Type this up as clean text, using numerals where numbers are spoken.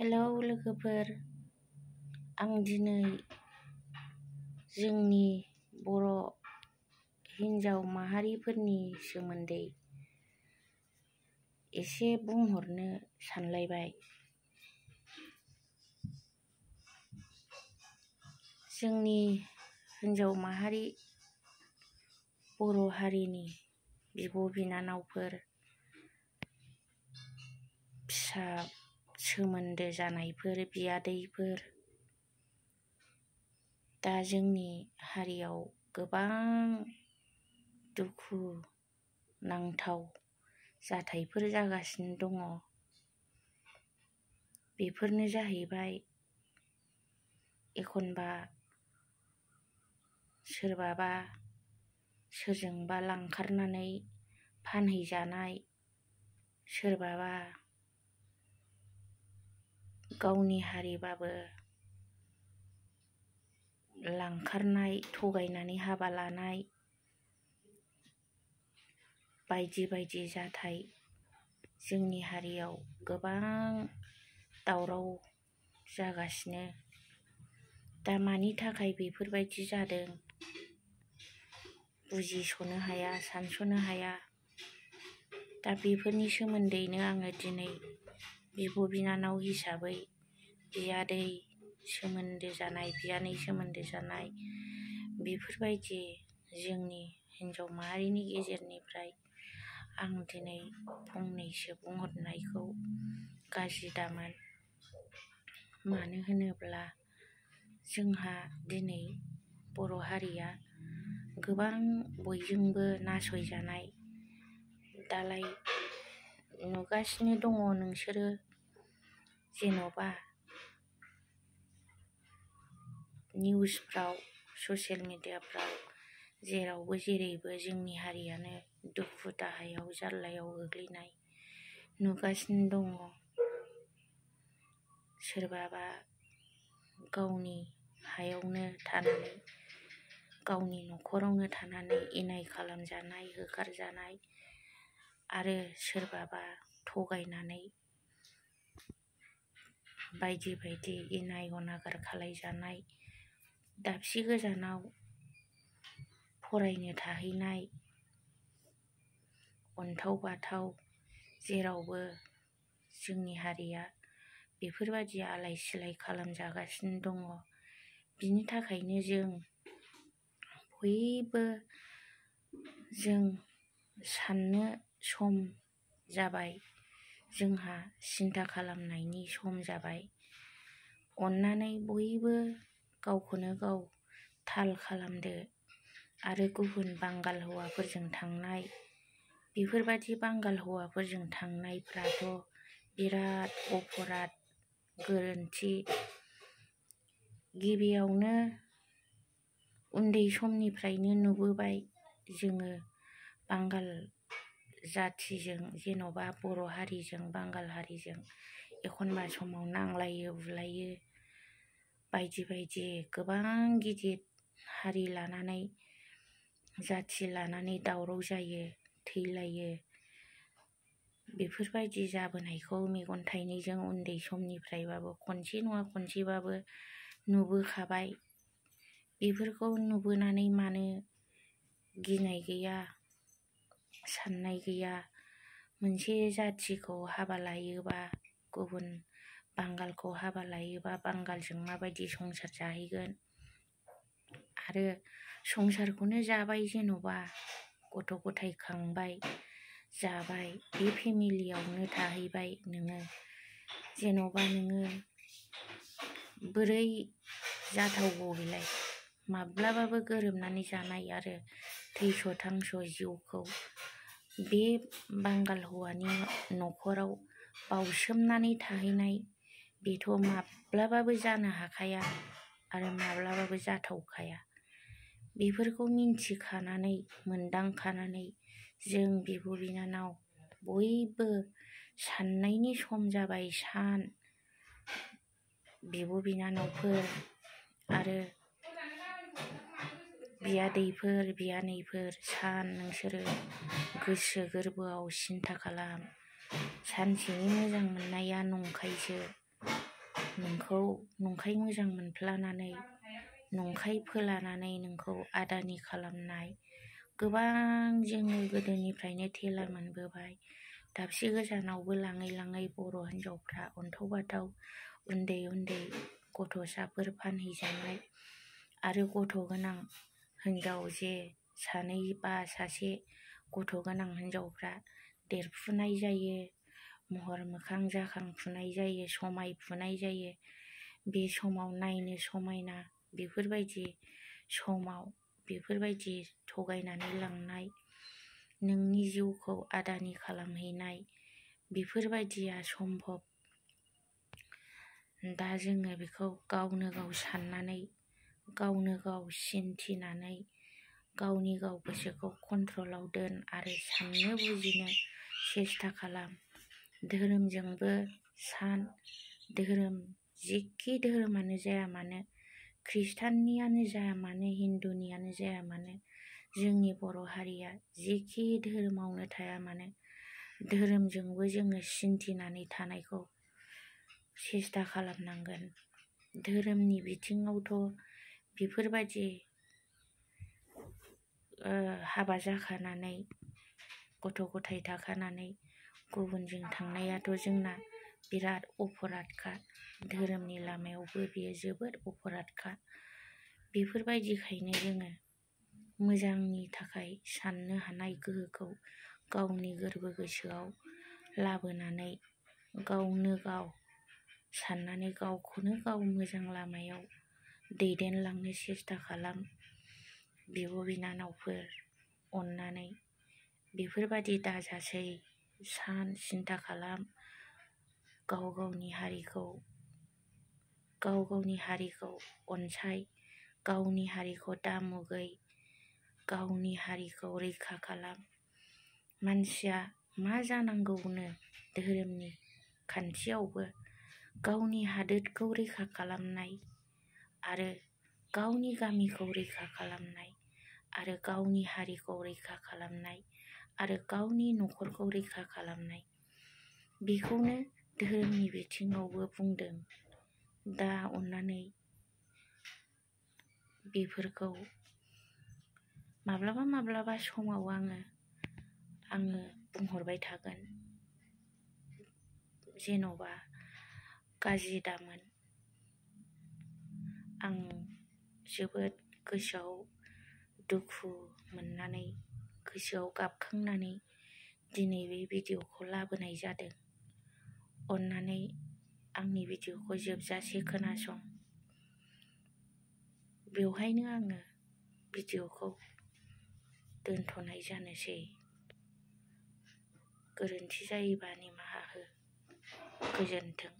Hello लोगोफोर, आं दिनै जोंनि बर' हिन्जाव माहारिफोरनि सोमोन्दै एसे बुंहरनो सानलायबाय। जोंनि हिन्जाव माहारि बर' हारिनि बिब' बिनानावफोर, फिसा सोमोन्दो जानायफोर, बियादैफोर, दा जोंनि हारियाव गोबां दुखु नांथाव जाथायफोर जागासिनो दङ। बेफोरनो जाहैबाय एखनबा सोरबाबा सोरजोंबा लांखारनानै फानहैजानाय, सोरबाबा गावनि हारिबाबो लांखारनाय, थगायनानै हाबा लानाय, बायदि बायदि जाथाय जोंनि हारियाव गोबां दावराव जागासिनो। दा मानि थाखाय बेफोरबायदि जादों बुजिस'नो हाया, सानस'नो हाया। दा बेफोरनि सोमोन्दैनो आङो दिनै बिब' बिनानाव हिसाबै, बियादै सोमोन्दो जानाय, बियानै सोमोन्दो जानाय, बेफोरबायदि जोंनि हिन्जाव माहारिनि गेजेरनिफ्राय आं दिनै फंनैसो बुंहरनायखौ गाज्रि दामोन। मानो होनोब्ला जोंहा दिनै बर' हारिया गोबां बयजोंबो नासयजानाय। दालाय नुगासिनो दङ नोंसोरो, जेन'बा निउसफ्राव, ससियेल मिडियाफ्राव जेरावबो जेरैबो जोंनि हारियानो दुखु दाहायाव, जार्लायाव गोग्लैनाय नुगासिनो दङ। सोरबाबा गावनि हायावनो थानानै, गावनि न'खरावनो थानानै इनाय खालामजानाय, होखारजानाय, आरो सोरबाबा थगायनानै बायदि बायदि इनाय अनागार खालायजानाय, दाबसे गोजानाव फरायनो थाहैनाय, अन्थाव बाथाव जेरावबो जोंनि हारिया बेफोरबायदि आलाय सिलाय खालामजागासिनो दङ। बिनि थाखायनो जों बयबो साननो सम जाबाय, जोंहा सिन्था खालामनायनि सम जाबाय। अन्नानै बयबो गावखौनो गाव थाल खालामदो। आरो गुबुन बांगाल हौवाफोरजों थांनाय, बेफोरबायदि बांगाल हौवाफोरजों थांनायफ्राथ' बिराद अपराध, गोरोन्थि। गिबियावनो उन्दै समनिफ्रायनो नुबोबाय जोङो बांगाल जाथिजों, जेन'बा बर' हारिजों बांगाल हारिजों एखनबा समाव नांलायो, बुलायो, बायदि बायदि गोबां गिदिर हारि लानानै, जाथि लानानै दावराव जायो, थैलायो। बेफोरबायदि जाबोनायखौ मेगन थाइनैजों उन्दै समनिफ्रायबाबो खनसे नङा खनसेबाबो नुबोखाबाय। बेफोरखौ नुबोनानै मानो गिनाय गैया, साननाय गैया। मोनसे जाथिखौ हाबा लायोबा, गुबुन बांगालखौ हाबा लायोबा बांगालजों माबायदि संसार जाहैगोन, आरो संसारखौनो जाबाय, जेन'बा गथ' गथाय खांबाय, जाबाय, बे फेमिलियावनो थाहैबाय नोङो, जेन'बा नोङो बोरै जाथावगौ बेलाय? माब्लाबाबो गोरोबनानै जानाय आरो थैस' थांस' जिउखौ बे बांगाल हौवानि न'खराव बावसोमनानै थाहैनाय, बेथ' माब्लाबाबो जानो हाखाया आरो माब्लाबाबो जाथावखाया। बेफोरखौ मिन्थिखानानै, मोनदांखानानै जों बिब' बिनानाव बयबो साननायनि सम जाबाय। सान, बिब' बिनानावफोर आरो बियादैफोर, बियानैफोर, सान, नोंसोरो गोसो गोरबोआव सिन्था खालाम। सानसेनि मोजां मोननाया नंखायसो। नोंखौ नंखाय मोजां मोनफ्लानानै नंखाय फोलानानै नोंखौ आदानि खालामनाय गोबां जोङो गोदोनिफ्रायनो थेला मोनबोबाय। दाबसे गोजानावबो लाङै लाङै बर' हिन्जावफ्रा अन्थाव बाथाव उन्दै उन्दै गथ'साफोर फानहैजानाय आरो गथ' गोनां हिन्जाव जे सानै बा सासे गथ' गोनां हिन्जावफ्रा देरफुनाय जायो, महर मोखां जाखांफुनाय जायो, समायफुनाय जायो। बे समाव नायनो समायना बेफोरबायदि समाव बेफोरबायदि थगायनानै लांनाय, नोंनि जिउखौ आदानि खालामहैनाय बेफोरबायदिया सम्भब। दा जोङो बेखौ गावनो गाव साननानै गावनो गाव सिन्थिनानै गावनि गाव गोसोखौ कन्ट्रलाव दोन आरो साननो बुजिनो सेस्था खालाम। धोरोमजोंबो सान, धोरोम जेखि धोरोमानो जाया मानो, ख्रिस्टाननियानो जाया मानो, हिन्दुनियानो जाया मानो, जोंनि बर' हारिया जेखि धोरोमावनो थाया मानो धोरोमजोंबो जोङो सिन्थिनानै थानायखौ सेस्था खालामनांगोन। धोरोमनि बिथिङावथ' बेफोरबायदि हाबा जाखानानै गथ' गथाय थाखानानै गुबुनजों थांनायाथ' जोंना बिराद अपराधखा। धोरोमनि लामायावबो बेयो जोबोद अपराधखा। बेफोरबायदिखायनो जोङो मोजांनि थाखाय साननो हानाय गोहोखौ गावनि गोरबो गोसोआव लाबोनानै गावनो गाव साननानै गावखौनो गाव मोजां लामायाव दैदेनलांनो सेस्था खालाम। बिब' बिनानावफोर, अननानै बेफोरबायदि दाजासै, सान सिन्था खालाम। गाव गावनि हारिखौ अनसाय, गावनि हारिखौ दामुगै, गावनि हारिखौ रैखा खालाम। मानसिया मा जानांगौनो धोरोमनि खान्थियावबो गावनि हादोरखौ रैखा खालामनाय आरो गावनि गामिखौ रैखा खालामनाय आरो गावनि हारिखौ रैखा खालामनाय आरो गावनि न'खरखौ रैखा खालामनाय, बेखौनो धोरोमनि बिथिङावबो बुंदों। दा अननानै बेफोरखौ माब्लाबा माब्लाबा समाव आङो बुंहरबाय थागोन। जेन'बा गाज्रि दामोन। आं जोबोद गोसोआव दुखु मोननानै, गोसोआव गाबखांनानै दिनै बे भिडिअ'खौ लाबोनाय जादों। अननानै आंनि भिडिअ'खौ जोबजासे खोनासं। बेवहायनो आङो भिडिअ'खौ दोनथ'नाय जानोसै। गोरोन्थि जायोबा निमाहा हो। गोजोन्थों।